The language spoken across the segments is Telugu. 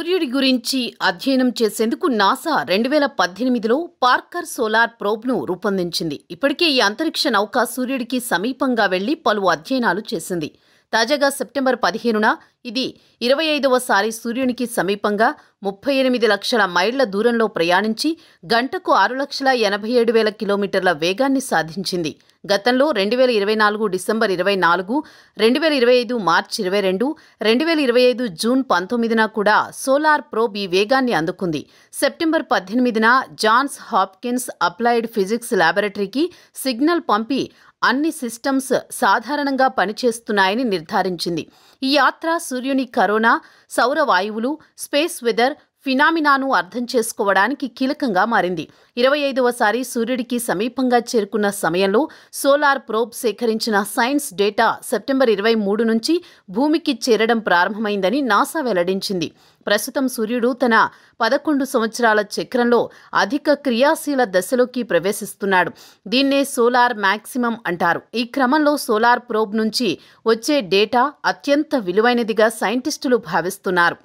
సూర్యుడి గురించి అధ్యయనం చేసేందుకు నాసా 2018లో పార్కర్ సోలార్ ప్రోబ్ను రూపొందించింది. ఇప్పటికే ఈ అంతరిక్ష నౌక సూర్యుడికి సమీపంగా వెళ్లి పలు అధ్యయనాలు చేసింది. తాజాగా సెప్టెంబర్ 15న ఇది 25వసారి సూర్యునికి సమీపంగా 38 లక్షల మైళ్ల దూరంలో ప్రయాణించి గంటకు 6,87,000 కిలోమీటర్ల వేగాన్ని సాధించింది. గతంలో 2024 డిసెంబర్ 24, 2025 మార్చి 22, 2025 జూన్ 19న కూడా సోలార్ ప్రోబ్ ఈ వేగాన్ని అందుకుంది. సెప్టెంబర్ 18న జాన్స్ హాప్కిన్స్ అప్లైడ్ ఫిజిక్స్ ల్యాబొరేటరీకి సిగ్నల్ పంపి అన్ని సిస్టమ్స్ సాధారణంగా పనిచేస్తున్నాయని నిర్ధారించింది. ఈ యాత్ర సూర్యుని కరోనా, సౌర వాయువులు, స్పేస్ వెదర్ ఫినామినాను అర్థం చేసుకోవడానికి కీలకంగా మారింది. 25వసారి సూర్యుడికి సమీపంగా చేరుకున్న సమయంలో సోలార్ ప్రోబ్ సేకరించిన సైన్స్ డేటా సెప్టెంబర్ 23 నుంచి భూమికి చేరడం ప్రారంభమైందని నాసా వెల్లడించింది. ప్రస్తుతం సూర్యుడు తన 11 సంవత్సరాల చక్రంలో అధిక క్రియాశీల దశలోకి ప్రవేశిస్తున్నాడు. దీన్నే సోలార్ మాక్సిమం అంటారు. ఈ క్రమంలో సోలార్ ప్రోబ్ నుంచి వచ్చే డేటా అత్యంత విలువైనదిగా సైంటిస్టులు భావిస్తున్నారు.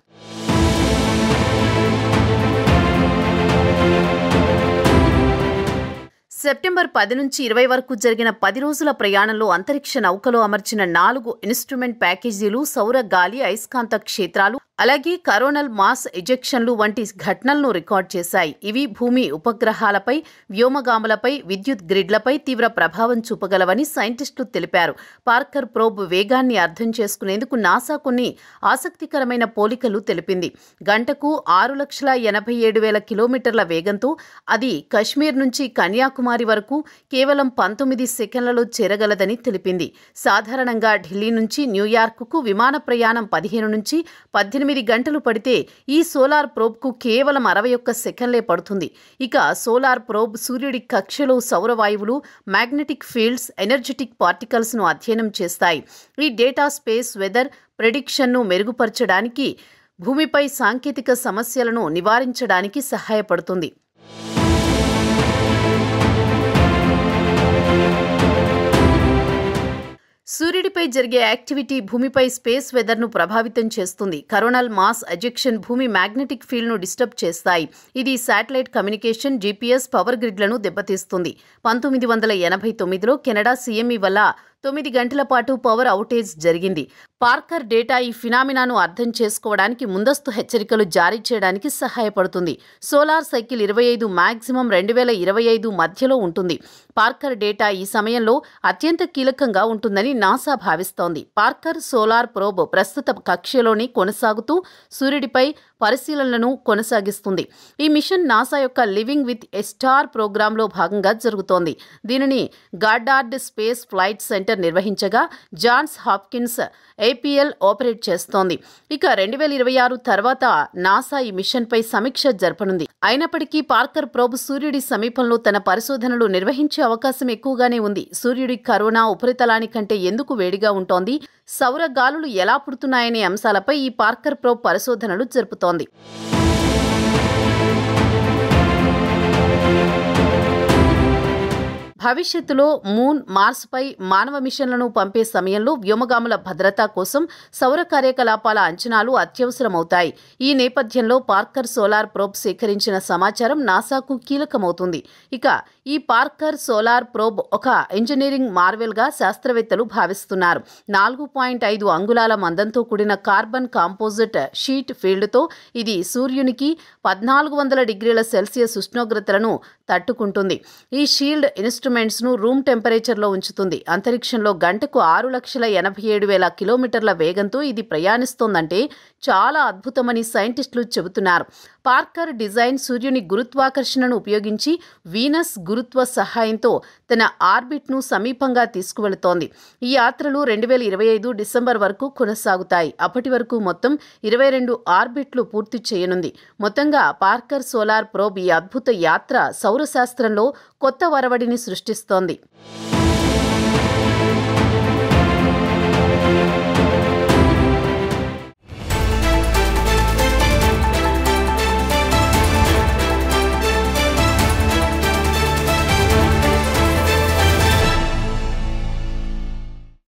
సెప్టెంబర్ 10 నుంచి 20 వరకు జరిగిన 10 రోజుల ప్రయాణంలో అంతరిక్ష నౌకలో అమర్చిన 4 ఇన్స్ట్రుమెంట్ ప్యాకేజీలు సౌర గాలి అయస్కాంత క్షేత్రాలు అలాగే కరోనల్ మాస్ ఎజెక్షన్లు వంటి ఘటనలను రికార్డ్ చేశాయి. ఇవి భూమి ఉపగ్రహాలపై, వ్యోమగాములపై, విద్యుత్ గ్రిడ్లపై తీవ్ర ప్రభావం చూపగలవని సైంటిస్టులు తెలిపారు. పార్కర్ ప్రోబ్ వేగాన్ని అర్థం చేసుకునేందుకు నాసా కొన్ని ఆసక్తికరమైన పోలికలు తెలిపింది. గంటకు 6,87,000 కిలోమీటర్ల వేగంతో అది కశ్మీర్ నుంచి కన్యాకుమారి వరకు కేవలం 19 సెకన్లలో చేరగలదని తెలిపింది. సాధారణంగా ఢిల్లీ నుంచి న్యూయార్క్కు విమాన ప్రయాణం 15 నుంచి 18 గంటలు పడితే ఈ సోలార్ ప్రోబ్కు కేవలం 61 సెకన్లే పడుతుంది. ఇక సోలార్ ప్రోబ్ సూర్యుడి కక్షలో సౌర వాయువులు, మ్యాగ్నెటిక్ ఫీల్డ్స్, ఎనర్జెటిక్ పార్టికల్స్ను అధ్యయనం చేస్తాయి. ఈ డేటా స్పేస్ వెదర్ ప్రెడిక్షన్ను మెరుగుపరచడానికి, భూమిపై సాంకేతిక సమస్యలను నివారించడానికి సహాయపడుతుంది. సూర్యుడిపై జరిగే యాక్టివిటీ భూమిపై స్పేస్ వెదర్ను ప్రభావితం చేస్తుంది. కరోనల్ మాస్ ఎజెక్షన్ భూమి మ్యాగ్నెటిక్ ఫీల్డ్ను డిస్టర్బ్ చేస్తాయి. ఇది శాటిలైట్ కమ్యూనికేషన్, జీపీఎస్, పవర్ గ్రిడ్లను దెబ్బతీస్తుంది. 1989లో కెనడా సీఎంఈ వల్ల 9 గంటల పాటు పవర్ అవుటేజ్ జరిగింది. పార్కర్ డేటా ఈ ఫినామినాను అర్థం చేసుకోవడానికి, ముందస్తు హెచ్చరికలు జారీ చేయడానికి సహాయపడుతుంది. సోలార్ సైకిల్ 25 మాక్సిమం 2025 మధ్యలో ఉంటుంది. పార్కర్ డేటా ఈ సమయంలో అత్యంత కీలకంగా ఉంటుందని నాసా భావిస్తోంది. పార్కర్ సోలార్ ప్రోబ్ ప్రస్తుత కక్ష్యలోని కొనసాగుతూ సూర్యుడిపై పరిశీలనలను కొనసాగిస్తుంది. ఈ మిషన్ నాసా యొక్క లివింగ్ విత్ ఎ స్టార్ ప్రోగ్రాంలో భాగంగా జరుగుతోంది. దీనిని గాడార్డ్ స్పేస్ ఫ్లైట్ సెంటర్ నిర్వహించగా జాన్స్ హాప్కిన్స్ ఏపీఎల్ ఆపరేట్ చేస్తోంది. ఇక 2026 తర్వాత నాసా ఈ మిషన్పై సమీక్ష జరపనుంది. అయినప్పటికీ పార్కర్ ప్రోబ్ సూర్యుడి సమీపంలో తన పరిశోధనలు నిర్వహించే అవకాశం ఎక్కువగానే ఉంది. సూర్యుడి కరోనా ఉపరితలానికంటే ఎందుకు వేడిగా ఉంటోంది, సౌర గాలులు ఎలా పుడుతున్నాయనే అంశాలపై ఈ పార్కర్ ప్రోబ్ పరిశోధనలు జరుపుతోంది. భవిష్యత్తులో మూన్, మార్స్పై మానవ మిషన్లను పంపే సమయంలో వ్యోమగాముల భద్రత కోసం సౌర కార్యకలాపాల అంచనాలు అత్యవసరమవుతాయి. ఈ నేపథ్యంలో పార్కర్ సోలార్ ప్రోబ్ సేకరించిన సమాచారం నాసాకు కీలకమవుతుంది. ఇక ఈ పార్కర్ సోలార్ ప్రోబ్ ఒక ఇంజనీరింగ్ మార్వెల్గా శాస్త్రవేత్తలు భావిస్తున్నారు. 4.5 అంగుళాల మందంతో కూడిన కార్బన్ కాంపోజిట్ షీట్ ఫీల్డ్తో ఇది సూర్యునికి 1400 డిగ్రీల సెల్సియస్ ఉష్ణోగ్రతలను తట్టుకుంటుంది. ఈ షీల్డ్ ఇన్స్ట్రుమెంట్స్ను రూమ్ టెంపరేచర్లో ఉంచుతుంది. అంతరిక్షంలో గంటకు 6,87,000 కిలోమీటర్ల వేగంతో ఇది ప్రయాణిస్తోందంటే చాలా అద్భుతమని సైంటిస్టులు చెబుతున్నారు. పార్కర్ డిజైన్ సూర్యుని గురుత్వాకర్షణను ఉపయోగించి వీనస్ గురుత్వ సహాయంతో తన ఆర్బిట్ను సమీపంగా తీసుకువెళుతోంది. ఈ యాత్రలు 2025 డిసెంబర్ వరకు కొనసాగుతాయి. అప్పటి వరకు మొత్తం 22 ఆర్బిట్లు పూర్తి చేయనుంది. మొత్తంగా పార్కర్ సోలార్ ప్రోబ్ ఈ అద్భుత యాత్ర సౌరశాస్త్రంలో కొత్త వరవడిని సృష్టిస్తోంది.